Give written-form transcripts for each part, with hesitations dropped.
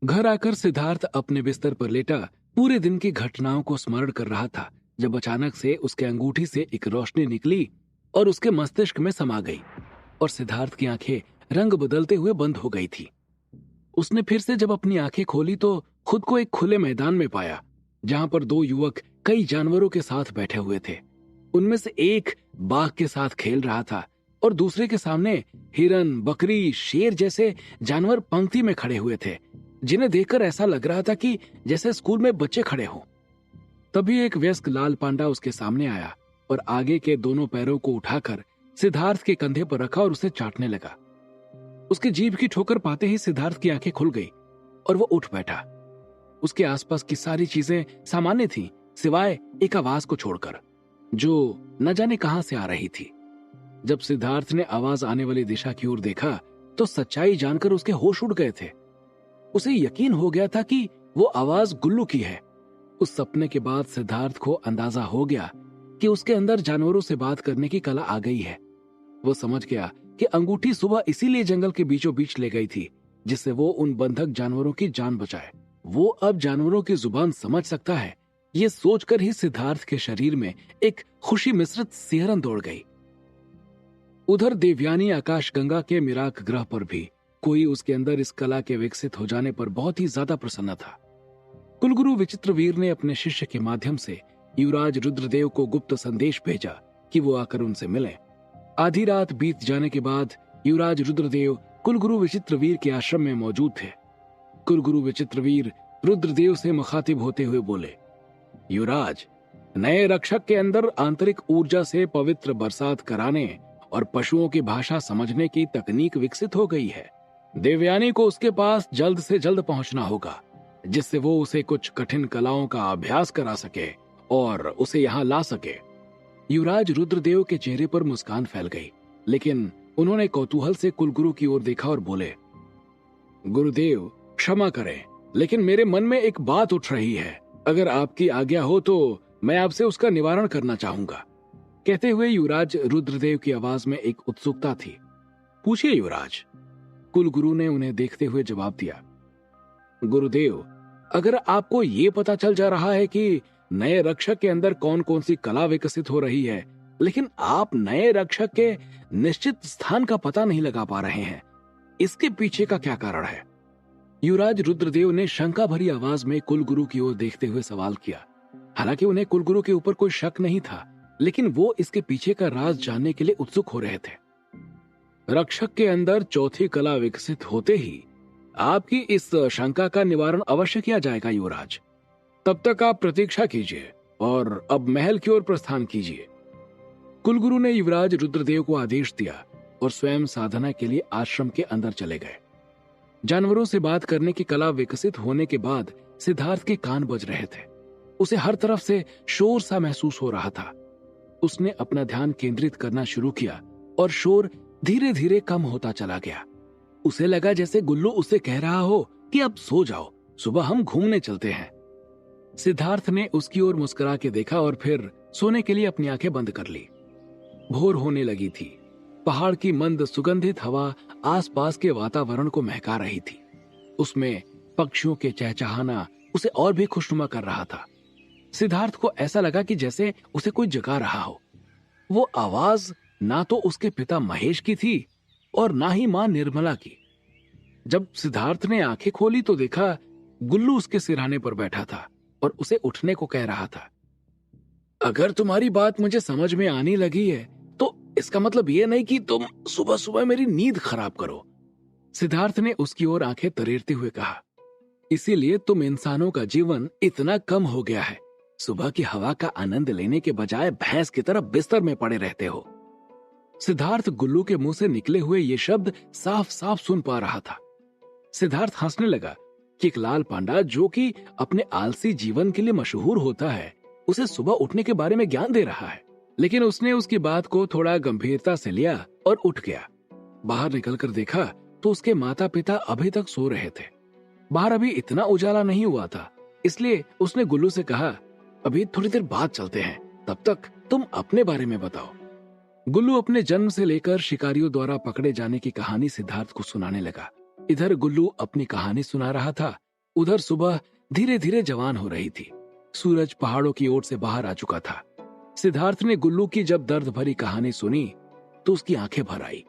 घर आकर सिद्धार्थ अपने बिस्तर पर लेटा पूरे दिन की घटनाओं को स्मरण कर रहा था जब अचानक से उसके अंगूठी से एक रोशनी निकली और उसके मस्तिष्क में समा गई और सिद्धार्थ की आंखें रंग बदलते हुए बंद हो गई थी। उसने फिर से जब अपनी आंखें खोली तो खुद को एक खुले मैदान में पाया जहां पर दो युवक कई जानवरों के साथ बैठे हुए थे। उनमें से एक बाघ के साथ खेल रहा था और दूसरे के सामने हिरन, बकरी, शेर जैसे जानवर पंक्ति में खड़े हुए थे, जिन्हें देखकर ऐसा लग रहा था कि जैसे स्कूल में बच्चे खड़े हों। तभी एक वयस्क लाल पांडा उसके सामने आया और आगे के दोनों पैरों को उठाकर सिद्धार्थ के कंधे पर रखा और उसे चाटने लगा। उसकी जीभ की ठोकर पाते ही सिद्धार्थ की आंखें खुल गई और वो उठ बैठा। उसके आसपास की सारी चीजें सामान्य थीं, सिवाय एक आवाज को छोड़कर, जो न जाने कहां से आ रही थी। जब सिद्धार्थ ने आवाज आने वाली दिशा की ओर देखा तो सच्चाई जानकर उसके होश उड़ गए थे। उसे यकीन हो गया था कि वो आवाज गुल्लू की है। उस सपने के बाद सिद्धार्थ को अंदाजा हो गया कि उसके अंदर जानवरों से बात करने की कला आ गई है। वो समझ गया कि अंगूठी सुबह इसीलिए जंगल के बीचों बीच ले गई थी, जिससे वो उन बंधक जानवरों की जान बचाए। वो अब जानवरों की जुबान समझ सकता है। ये सोचकर ही सिद्धार्थ के शरीर में एक खुशी मिश्रित सिहरन दौड़ गई। उधर देवयानी आकाशगंगा के मिराक ग्रह पर भी कोई उसके अंदर इस कला के विकसित हो जाने पर बहुत ही ज्यादा प्रसन्न था। कुलगुरु विचित्रवीर ने अपने शिष्य के माध्यम से युवराज रुद्रदेव को गुप्त संदेश भेजा कि वो आकर उनसे मिलें। आधी रात बीत जाने के बाद युवराज रुद्रदेव कुलगुरु विचित्रवीर के आश्रम में मौजूद थे। कुलगुरु विचित्रवीर रुद्रदेव से मुखातिब होते हुए बोले, युवराज, नए रक्षक के अंदर आंतरिक ऊर्जा से पवित्र बरसात कराने और पशुओं की भाषा समझने की तकनीक विकसित हो गई है। देवयानी को उसके पास जल्द से जल्द पहुंचना होगा, जिससे वो उसे कुछ कठिन कलाओं का अभ्यास करा सके और उसे यहाँ ला सके। युवराज रुद्रदेव के चेहरे पर मुस्कान फैल गई, लेकिन उन्होंने कौतूहल से कुलगुरु की ओर देखा और बोले, गुरुदेव, क्षमा करें, लेकिन मेरे मन में एक बात उठ रही है। अगर आपकी आज्ञा हो तो मैं आपसे उसका निवारण करना चाहूंगा। कहते हुए युवराज रुद्रदेव की आवाज में एक उत्सुकता थी। पूछिए युवराज, कुलगुरु ने उन्हें देखते हुए जवाब दिया। गुरुदेव, अगर आपको ये पता चल जा रहा है कि नए रक्षक के अंदर कौन कौन सी कला विकसित हो रही है, लेकिन आप नए रक्षक के निश्चित स्थान का पता नहीं लगा पा रहे हैं, इसके पीछे का क्या कारण है? युवराज रुद्रदेव ने शंका भरी आवाज में कुलगुरु की ओर देखते हुए सवाल किया। हालांकि उन्हें कुलगुरु के ऊपर कोई शक नहीं था, लेकिन वो इसके पीछे का राज जानने के लिए उत्सुक हो रहे थे। रक्षक के अंदर चौथी कला विकसित होते ही आपकी इस शंका का निवारण अवश्य किया जाएगा युवराज। तब तक आप प्रतीक्षा कीजिए और अब महल की ओर प्रस्थान कीजिए। कुलगुरु ने युवराज रुद्रदेव को आदेश दिया और स्वयं साधना के लिए आश्रम के अंदर चले गए। जानवरों से बात करने की कला विकसित होने के बाद सिद्धार्थ के कान बज रहे थे। उसे हर तरफ से शोर सा महसूस हो रहा था। उसने अपना ध्यान केंद्रित करना शुरू किया और शोर धीरे धीरे कम होता चला गया। उसे लगा जैसे गुल्लू उसे कह रहा हो कि अब सो जाओ, सुबह हम घूमने चलते हैं। सिद्धार्थ ने उसकी ओर मुस्कुरा के देखा और फिर सोने के लिए अपनी आंखें बंद कर ली। भोर होने लगी थी। पहाड़ की मंद सुगंधित हवा आसपास के वातावरण को महका रही थी। उसमें पक्षियों के चहचहाना उसे और भी खुशनुमा कर रहा था। सिद्धार्थ को ऐसा लगा कि जैसे उसे कोई जगा रहा हो। वो आवाज ना तो उसके पिता महेश की थी और ना ही मां निर्मला की। जब सिद्धार्थ ने आंखें खोली तो देखा गुल्लू उसके सिरहाने पर बैठा था और उसे उठने को कह रहा था। अगर तुम्हारी बात मुझे समझ में आने लगी है तो इसका मतलब यह नहीं कि तुम सुबह सुबह मेरी नींद खराब करो। सिद्धार्थ ने उसकी ओर आंखें तरेरते हुए कहा, इसीलिए तुम इंसानों का जीवन इतना कम हो गया है। सुबह की हवा का आनंद लेने के बजाय भैंस की तरह बिस्तर में पड़े रहते हो। सिद्धार्थ गुल्लू के मुंह से निकले हुए ये शब्द साफ साफ सुन पा रहा था। सिद्धार्थ हंसने लगा कि एक लाल पांडा, जो कि अपने आलसी जीवन के लिए मशहूर होता है, उसे सुबह उठने के बारे में ज्ञान दे रहा है। लेकिन उसने उसकी बात को थोड़ा गंभीरता से लिया और उठ गया। बाहर निकलकर देखा तो उसके माता पिता अभी तक सो रहे थे। बाहर अभी इतना उजाला नहीं हुआ था, इसलिए उसने गुल्लू से कहा, अभी थोड़ी देर बाद चलते हैं, तब तक तुम अपने बारे में बताओ। गुल्लू अपने जन्म से लेकर शिकारियों द्वारा पकड़े जाने की कहानी सिद्धार्थ को सुनाने लगा। इधर गुल्लू अपनी कहानी सुना रहा था उधर सुबह धीरे धीरे जवान हो रही थी। सूरज पहाड़ों की ओर से बाहर आ चुका था। सिद्धार्थ ने गुल्लू की जब दर्द भरी कहानी सुनी तो उसकी आंखें भर आई।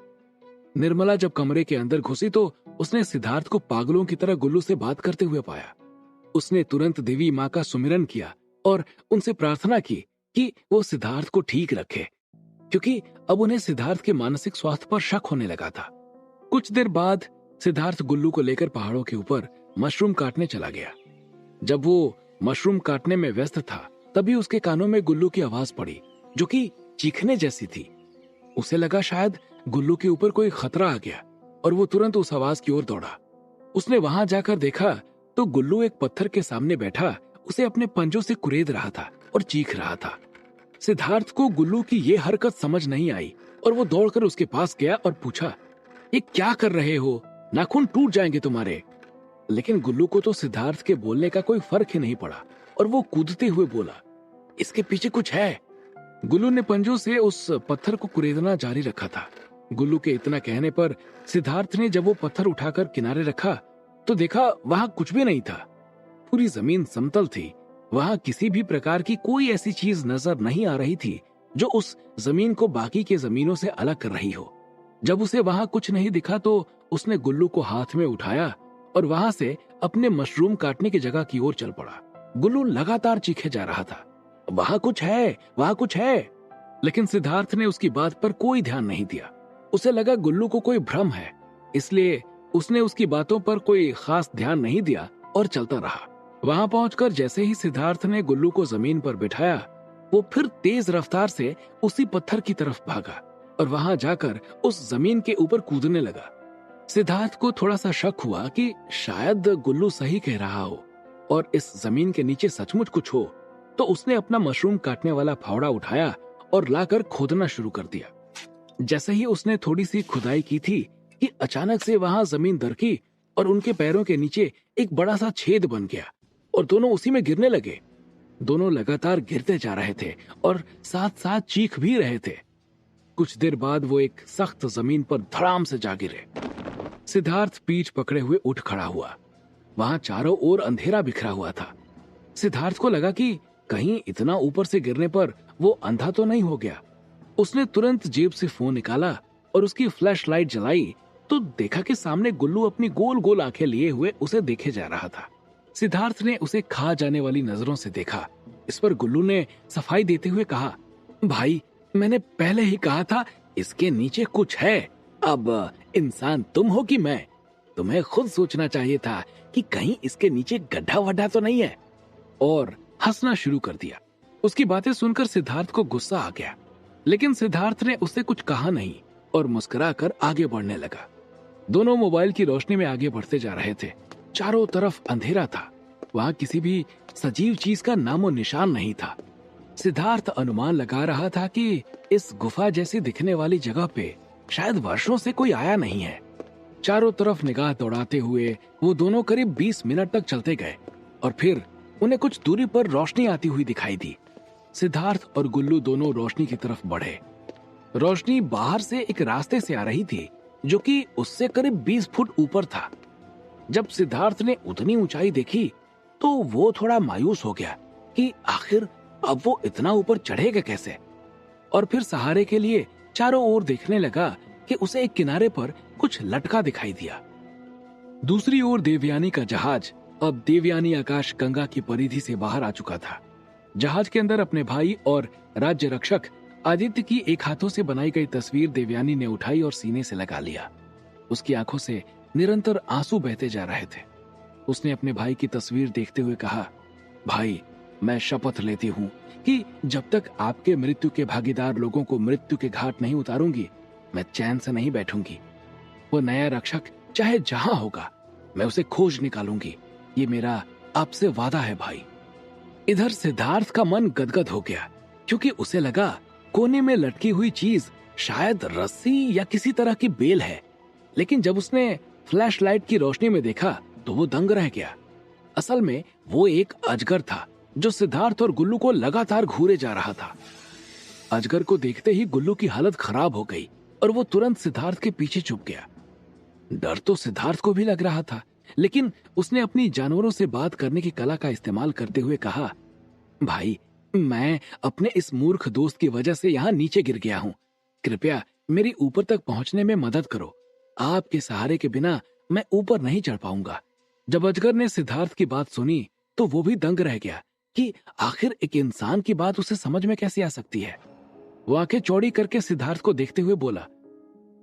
निर्मला जब कमरे के अंदर घुसी तो उसने सिद्धार्थ को पागलों की तरह गुल्लू से बात करते हुए पाया। उसने तुरंत देवी माँ का सुमिरन किया और उनसे प्रार्थना की कि वो सिद्धार्थ को ठीक रखे, क्योंकि अब उन्हें सिद्धार्थ के मानसिक स्वास्थ्य पर शक होने लगा था। कुछ देर बाद सिद्धार्थ गुल्लू को लेकर पहाड़ों के ऊपर मशरूम काटने चला गया। जब वो मशरूम काटने में व्यस्त था तभी उसके कानों में गुल्लू की आवाज पड़ी, जो कि चीखने जैसी थी। उसे लगा शायद गुल्लू के ऊपर कोई खतरा आ गया और वो तुरंत उस आवाज की ओर दौड़ा। उसने वहां जाकर देखा तो गुल्लू एक पत्थर के सामने बैठा उसे अपने पंजों से कुरेद रहा था और चीख रहा था। सिद्धार्थ को गुल्लू की ये हरकत समझ नहीं आई और वो दौड़कर उसके पास गया और पूछा, ये क्या कर रहे हो? नाखून टूट जाएंगे तुम्हारे। लेकिन गुल्लू को तो सिद्धार्थ के बोलने का कोई फर्क ही नहीं पड़ा और वो कूदते हुए बोला, इसके पीछे कुछ है। गुल्लू ने पंजों से उस पत्थर को कुरेदना जारी रखा था। गुल्लू के इतना कहने पर सिद्धार्थ ने जब वो पत्थर उठाकर किनारे रखा तो देखा वहां कुछ भी नहीं था। पूरी जमीन समतल थी। वहां किसी भी प्रकार की कोई ऐसी चीज नजर नहीं आ रही थी जो उस जमीन को बाकी के जमीनों से अलग कर रही हो। जब उसे वहां कुछ नहीं दिखा तो उसने गुल्लू को हाथ में उठाया और वहां से अपने मशरूम काटने की जगह की ओर चल पड़ा। गुल्लू लगातार चीखे जा रहा था, वहां कुछ है, वहां कुछ है। लेकिन सिद्धार्थ ने उसकी बात पर कोई ध्यान नहीं दिया। उसे लगा गुल्लू को कोई भ्रम है, इसलिए उसने उसकी बातों पर कोई खास ध्यान नहीं दिया और चलता रहा। वहां पहुंचकर जैसे ही सिद्धार्थ ने गुल्लू को जमीन पर बिठाया, वो फिर तेज रफ्तार से उसी पत्थर की तरफ भागा और वहां जाकर उस जमीन के ऊपर कूदने लगा। सिद्धार्थ को थोड़ा सा शक हुआ कि शायद गुल्लू सही कह रहा हो और इस जमीन के नीचे सचमुच कुछ हो, तो उसने अपना मशरूम काटने वाला फावड़ा उठाया और लाकर खोदना शुरू कर दिया। जैसे ही उसने थोड़ी सी खुदाई की थी कि अचानक से वहां जमीन दरकी और उनके पैरों के नीचे एक बड़ा सा छेद बन गया और दोनों उसी में गिरने लगे। दोनों लगातार गिरते जा रहे थे और साथ साथ चीख भी रहे थे। कुछ देर बाद वो एक सख्त जमीन पर धड़ाम से जा गिरे। सिद्धार्थ पीठ पकड़े हुए उठ खड़ा हुआ। वहां चारों ओर अंधेरा बिखरा हुआ था। सिद्धार्थ को लगा कि कहीं इतना ऊपर से गिरने पर वो अंधा तो नहीं हो गया। उसने तुरंत जेब से फोन निकाला और उसकी फ्लैश लाइट जलाई तो देखा कि सामने गुल्लू अपनी गोल गोल आंखें लिए हुए उसे देखे जा रहा था। सिद्धार्थ ने उसे खा जाने वाली नजरों से देखा। इस पर गुल्लू ने सफाई देते हुए कहा, भाई मैंने पहले ही कहा था इसके नीचे कुछ है। अब इंसान तुम हो कि मैं? तुम्हें खुद सोचना चाहिए था कि कहीं इसके नीचे गड्ढा वड्ढा तो नहीं है। और हंसना शुरू कर दिया। उसकी बातें सुनकर सिद्धार्थ को गुस्सा आ गया, लेकिन सिद्धार्थ ने उससे कुछ कहा नहीं और मुस्कुराकर आगे बढ़ने लगा। दोनों मोबाइल की रोशनी में आगे बढ़ते जा रहे थे। चारों तरफ अंधेरा था। वहां किसी भी सजीव चीज का नामो निशान नहीं था। सिद्धार्थ अनुमान लगा रहा था कि इस गुफा जैसी दिखने वाली जगह पे शायद वर्षों से कोई आया नहीं है। चारों तरफ निगाह दौड़ाते हुए वो दोनों करीब 20 मिनट तक चलते गए और फिर उन्हें कुछ दूरी पर रोशनी आती हुई दिखाई दी। सिद्धार्थ और गुल्लू दोनों रोशनी की तरफ बढ़े। रोशनी बाहर से एक रास्ते से आ रही थी जो कि उससे करीब 20 फुट ऊपर था। जब सिद्धार्थ ने उतनी ऊंचाई देखी तो वो थोड़ा मायूस हो गया कि आखिर अब वो इतना ऊपर चढ़ेगा कैसे, और फिर सहारे के लिए चारों ओर देखने लगा कि उसे एक किनारे पर कुछ लटका दिखाई दिया। दूसरी ओर देवयानी का जहाज। अब देवयानी आकाश गंगा की परिधि से बाहर आ चुका था। जहाज के अंदर अपने भाई और राज्य रक्षक आदित्य की एक हाथों से बनाई गई तस्वीर देवयानी ने उठाई और सीने से लगा लिया। उसकी आंखों से निरंतर आंसू बहते जा रहे थे। उसने अपने भाई की तस्वीर देखते हुए कहा, भाई मैं शपथ लेती हूँ कि जब तक आपके मृत्यु के भागीदार लोगों को मृत्यु के घाट नहीं उतारूंगी, मैं चैन से नहीं बैठूंगी। वो नया रक्षक चाहे जहां होगा, मैं उसे खोज निकालूंगी। ये मेरा आपसे वादा है भाई। इधर सिद्धार्थ का मन गदगद हो गया, क्योंकि उसे लगा कोने में लटकी हुई चीज शायद रस्सी या किसी तरह की बेल है। लेकिन जब उसने फ्लैश लाइट की रोशनी में देखा तो वो दंग रह गया। असल में वो एक अजगर था जो सिद्धार्थ और गुल्लू को लगातार घूरे जा रहा था। अजगर को देखते ही गुल्लू की हालत खराब हो गई और वो तुरंत सिद्धार्थ के पीछे छुप गया। डर तो सिद्धार्थ को भी लग रहा था, लेकिन उसने अपनी जानवरों से बात करने की कला का इस्तेमाल करते हुए कहा, भाई, मैं अपने इस मूर्ख दोस्त की वजह से यहाँ नीचे गिर गया हूँ। कृपया मेरी ऊपर तक पहुंचने में मदद करो। आपके सहारे के बिना मैं ऊपर नहीं चढ़ पाऊंगा। जब अजगर ने सिद्धार्थ की बात सुनी तो वो भी दंग रह गया कि आखिर एक इंसान की बात उसे समझ में कैसे आ सकती है। वो आंखें चौड़ी करके सिद्धार्थ को देखते हुए बोला,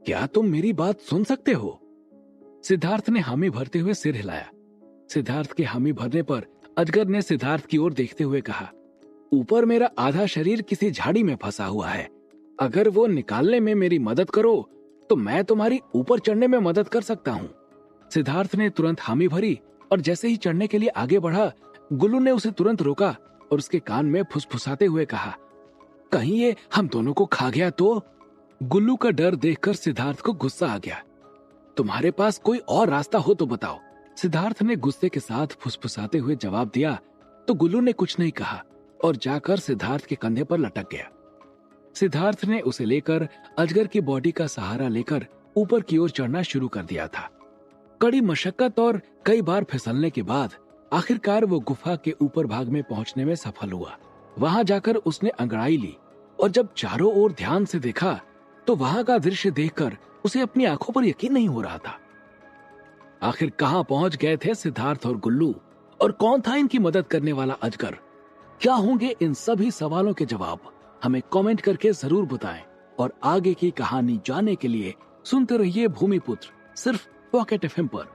क्या तुम मेरी बात सुन सकते हो? सिद्धार्थ ने हामी भरते हुए सिर हिलाया। सिद्धार्थ के हामी भरने पर अजगर ने सिद्धार्थ की ओर देखते हुए कहा, ऊपर मेरा आधा शरीर किसी झाड़ी में फंसा हुआ है। अगर वो निकालने में मेरी मदद करो तो मैं तुम्हारी ऊपर चढ़ने में मदद कर सकता हूँ। सिद्धार्थ ने तुरंत हामी भरी और जैसे ही चढ़ने के लिए आगे बढ़ा, गुल्लू ने उसे तुरंत रोका और उसके कान में फुसफुसाते हुए कहा, कहीं ये हम दोनों को खा गया तो? गुल्लू का डर देखकर सिद्धार्थ को गुस्सा आ गया। तुम्हारे पास कोई और रास्ता हो तो बताओ। सिद्धार्थ ने गुस्से के साथ फुसफुसाते हुए जवाब दिया तो गुल्लू ने कुछ नहीं कहा और जाकर सिद्धार्थ के कंधे पर लटक गया। सिद्धार्थ ने उसे लेकर अजगर की बॉडी का सहारा लेकर ऊपर की ओर चढ़ना शुरू कर दिया था। कड़ी मशक्कत और कई बार फिसलने के बाद आखिरकार वो गुफा के ऊपर भाग में पहुंचने में सफल हुआ। वहां जाकर उसने अंगड़ाई ली और जब चारों ओर ध्यान से देखा तो वहां का दृश्य देखकर उसे अपनी आंखों पर यकीन नहीं हो रहा था। आखिर कहां पहुंच गए थे सिद्धार्थ और गुल्लू, और कौन था इनकी मदद करने वाला अजगर? क्या होंगे इन सभी सवालों के जवाब? हमें कमेंट करके जरूर बताएं और आगे की कहानी जानने के लिए सुनते रहिए भूमिपुत्र, सिर्फ पॉकेट एफएम पर।